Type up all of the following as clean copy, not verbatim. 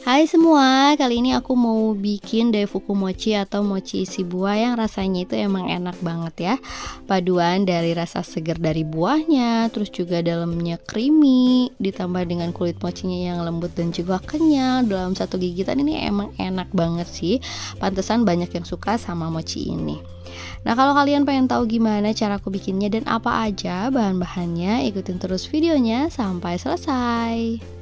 Hai semua, kali ini aku mau bikin daifuku mochi atau mochi isi buah yang rasanya itu emang enak banget ya. Paduan dari rasa segar dari buahnya, terus juga dalamnya creamy, ditambah dengan kulit mochinya yang lembut dan juga kenyal dalam satu gigitan, ini emang enak banget sih. Pantesan banyak yang suka sama mochi ini. Nah, kalau kalian pengen tahu gimana cara aku bikinnya dan apa aja bahan-bahannya, ikutin terus videonya sampai selesai.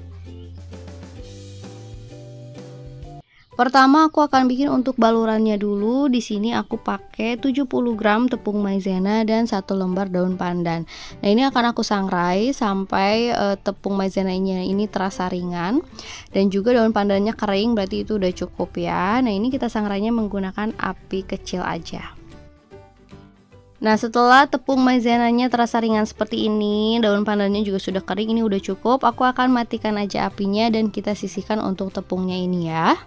Pertama aku akan bikin untuk balurannya dulu. Di sini aku pakai 70 gram tepung maizena dan 1 lembar daun pandan. Nah, ini akan aku sangrai sampai tepung maizenanya ini terasa ringan dan juga daun pandannya kering, berarti itu udah cukup ya. Nah, ini kita sangrainya menggunakan api kecil aja. Nah, setelah tepung maizenanya terasa ringan seperti ini, daun pandannya juga sudah kering, ini udah cukup. Aku akan matikan aja apinya dan kita sisihkan untuk tepungnya ini ya.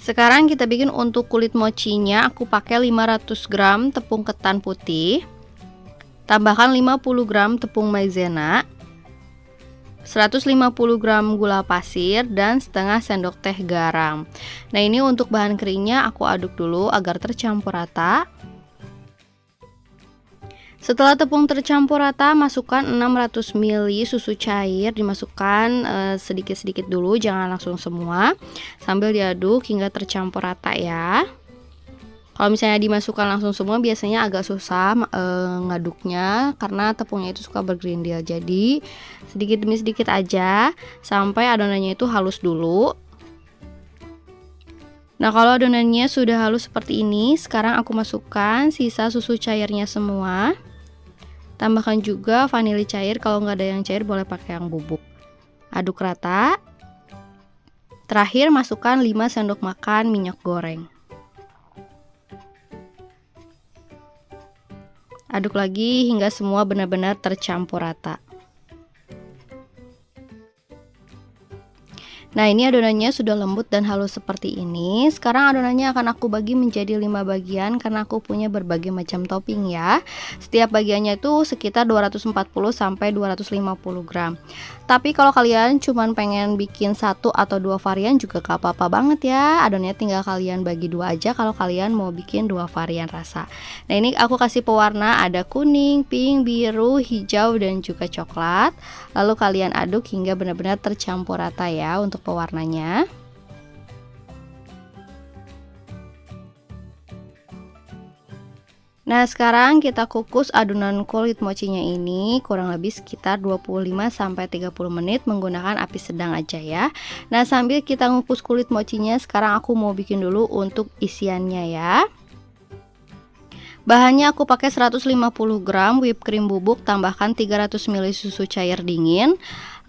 Sekarang kita bikin untuk kulit mochinya. Aku pakai 500 gram tepung ketan putih, tambahkan 50 gram tepung maizena, 150 gram gula pasir, dan setengah sendok teh garam. Nah, ini untuk bahan keringnya aku aduk dulu agar tercampur rata. Setelah tepung tercampur rata, masukkan 600 ml susu cair, dimasukkan sedikit-sedikit dulu, jangan langsung semua, sambil diaduk hingga tercampur rata ya. Kalau misalnya dimasukkan langsung semua biasanya agak susah ngaduknya karena tepungnya itu suka bergerindil. Jadi sedikit demi sedikit aja sampai adonannya itu halus dulu. Nah, kalau adonannya sudah halus seperti ini, sekarang aku masukkan sisa susu cairnya semua. Tambahkan juga vanili cair, kalau nggak ada yang cair boleh pakai yang bubuk. Aduk rata. Terakhir masukkan 5 sendok makan minyak goreng. Aduk lagi hingga semua benar-benar tercampur rata. Nah, ini adonannya sudah lembut dan halus seperti ini. Sekarang adonannya akan aku bagi menjadi 5 bagian karena aku punya berbagai macam topping ya. Setiap bagiannya itu sekitar 240 sampai 250 gram. Tapi kalau kalian cuman pengen bikin 1 atau 2 varian juga gak apa-apa banget ya. Adonannya tinggal kalian bagi 2 aja kalau kalian mau bikin 2 varian rasa. Nah, ini aku kasih pewarna, ada kuning, pink, biru, hijau, dan juga coklat. Lalu kalian aduk hingga benar-benar tercampur rata ya untuk pewarnanya. Nah, sekarang kita kukus adonan kulit mochinya ini kurang lebih sekitar 25 sampai 30 menit menggunakan api sedang aja ya. Nah, sambil kita ngukus kulit mochinya, sekarang aku mau bikin dulu untuk isiannya ya. Bahannya aku pakai 150 gram whipped cream bubuk, tambahkan 300 ml susu cair dingin,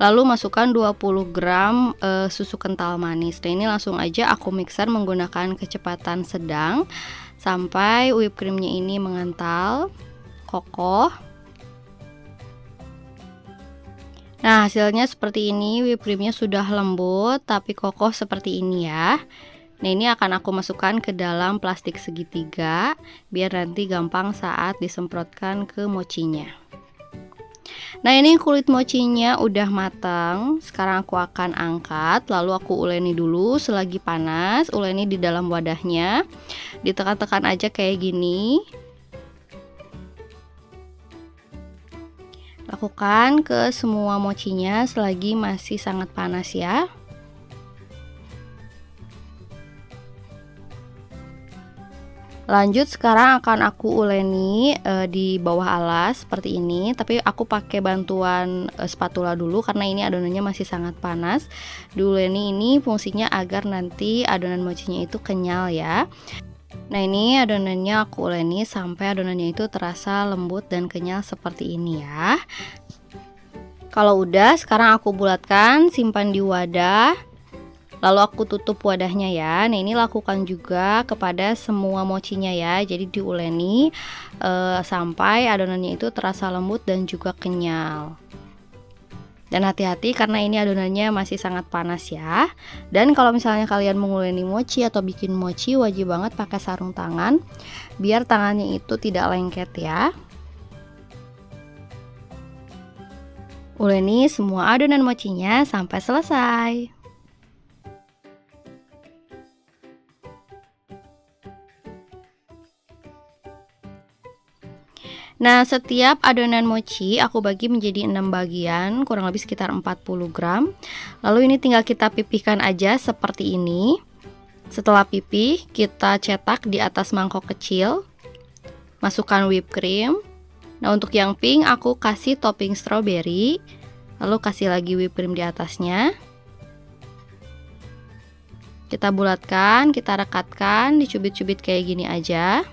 lalu masukkan 20 gram susu kental manis. Nah, ini langsung aja aku mixer menggunakan kecepatan sedang sampai whipped creamnya ini mengental, kokoh. Nah, hasilnya seperti ini, whipped creamnya sudah lembut tapi kokoh seperti ini ya. Nah, ini akan aku masukkan ke dalam plastik segitiga biar nanti gampang saat disemprotkan ke mochinya. Nah, ini kulit mochinya udah matang. Sekarang aku akan angkat, lalu aku uleni dulu selagi panas. Uleni di dalam wadahnya, ditekan-tekan aja kayak gini. Lakukan ke semua mochinya selagi masih sangat panas ya. Lanjut, sekarang akan aku uleni di bawah alas seperti ini, tapi aku pakai bantuan spatula dulu karena ini adonannya masih sangat panas. Diuleni ini fungsinya agar nanti adonan mochinya itu kenyal ya. Nah, ini adonannya aku uleni sampai adonannya itu terasa lembut dan kenyal seperti ini ya. Kalau udah, sekarang aku bulatkan, simpan di wadah. Lalu aku tutup wadahnya ya. Nah, ini lakukan juga kepada semua mochinya ya. Jadi diuleni sampai adonannya itu terasa lembut dan juga kenyal. Dan hati-hati karena ini adonannya masih sangat panas ya. Dan kalau misalnya kalian menguleni mochi atau bikin mochi, wajib banget pakai sarung tangan biar tangannya itu tidak lengket ya. Uleni semua adonan mochinya sampai selesai. Nah, setiap adonan mochi aku bagi menjadi 6 bagian, kurang lebih sekitar 40 gram. Lalu ini tinggal kita pipihkan aja seperti ini. Setelah pipih, kita cetak di atas mangkok kecil. Masukkan whipped cream. Nah, untuk yang pink aku kasih topping strawberry. Lalu kasih lagi whipped cream di atasnya. Kita bulatkan, kita rekatkan, dicubit-cubit kayak gini aja.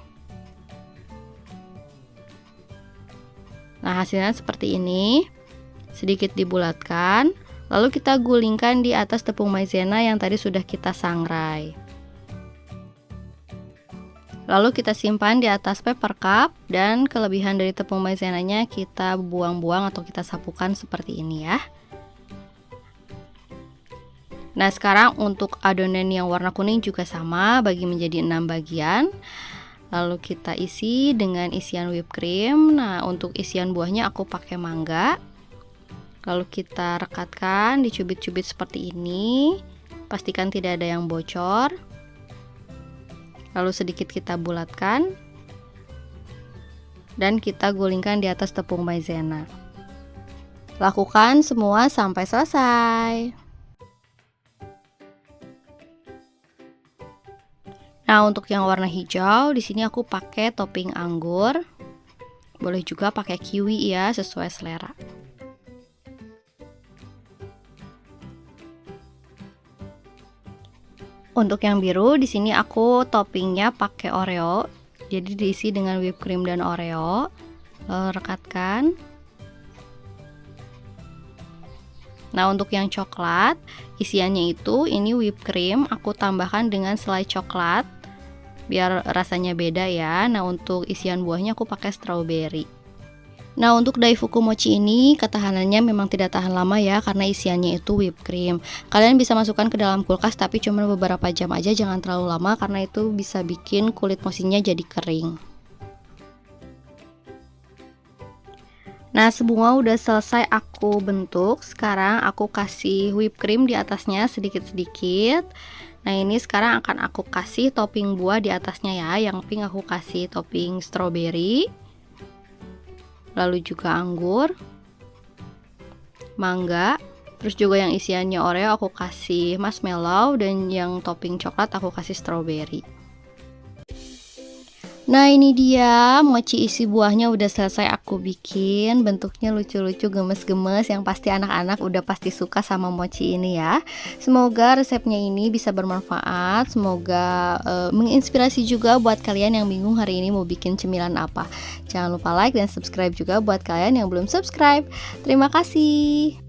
Nah, hasilnya seperti ini. Sedikit dibulatkan, lalu kita gulingkan di atas tepung maizena yang tadi sudah kita sangrai. Lalu kita simpan di atas paper cup, dan kelebihan dari tepung maizenanya kita buang-buang atau kita sapukan seperti ini ya. Nah, sekarang untuk adonan yang warna kuning juga sama, bagi menjadi 6 bagian. Lalu kita isi dengan isian whipped cream. Nah, untuk isian buahnya aku pakai mangga. Lalu kita rekatkan, dicubit-cubit seperti ini. Pastikan tidak ada yang bocor. Lalu sedikit kita bulatkan. Dan kita gulingkan di atas tepung maizena. Lakukan semua sampai selesai. Nah, untuk yang warna hijau, di sini aku pakai topping anggur. Boleh juga pakai kiwi ya, sesuai selera. Untuk yang biru, di sini aku toppingnya pakai Oreo. Jadi diisi dengan whipped cream dan Oreo. Lalu rekatkan. Nah, untuk yang coklat, isiannya itu ini whipped cream, aku tambahkan dengan selai coklat biar rasanya beda ya. Nah, untuk isian buahnya aku pakai strawberry. Nah, untuk Daifuku mochi ini ketahanannya memang tidak tahan lama ya, karena isiannya itu whipped cream. Kalian bisa masukkan ke dalam kulkas tapi cuma beberapa jam aja, jangan terlalu lama karena itu bisa bikin kulit mochinya jadi kering. Nah, semua udah selesai aku bentuk. Sekarang aku kasih whipped cream di atasnya sedikit-sedikit. Nah, ini sekarang akan aku kasih topping buah di atasnya ya. Yang pink aku kasih topping strawberry. Lalu juga anggur, mangga. Terus juga yang isiannya Oreo aku kasih marshmallow, dan yang topping coklat aku kasih strawberry. Nah, ini dia mochi isi buahnya udah selesai aku bikin. Bentuknya lucu-lucu, gemes-gemes, yang pasti anak-anak udah pasti suka sama mochi ini ya. Semoga resepnya ini bisa bermanfaat. Semoga menginspirasi juga buat kalian yang bingung hari ini mau bikin cemilan apa. Jangan lupa like dan subscribe juga buat kalian yang belum subscribe. Terima kasih.